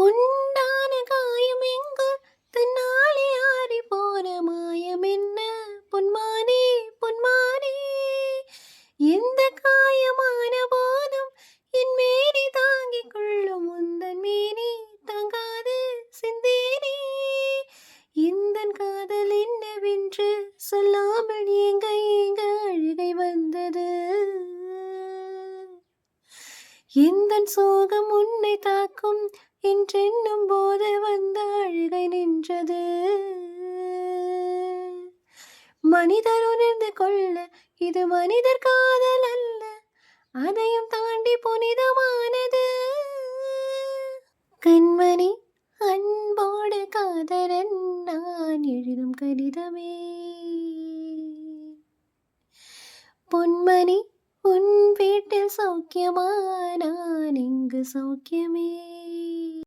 உண்டான காயம் எங்கு தன்னாலே ஆறி போன மாயம் என்ன பொன்மானே பொன்மானே. எந்த காயமான போதும் என் மேனி தாங்கிக் கொள்ளும் உந்தன் மேனி தாங்காது சிந்தேனே. எந்தன் காதல் என்னவென்று சொல்லாமல் ஏங்க ஏங்க அழுகை வந்தது. எந்தன் சோகம் உன்னை தாக்கும் என்றென்னும் போது வந்த அழுகை நின்றது. மனிதர் உணர்ந்து கொள்ள இது மனிதர் காதல் அல்ல, அதையும் தாண்டி புனிதமானது. கண்மணி அன்போடு காதலன் நான் எழுதும் கடிதமே. பொன்மணி உன் வீட்டில் சௌக்கியமா, நான் இங்கு சௌக்கியமே.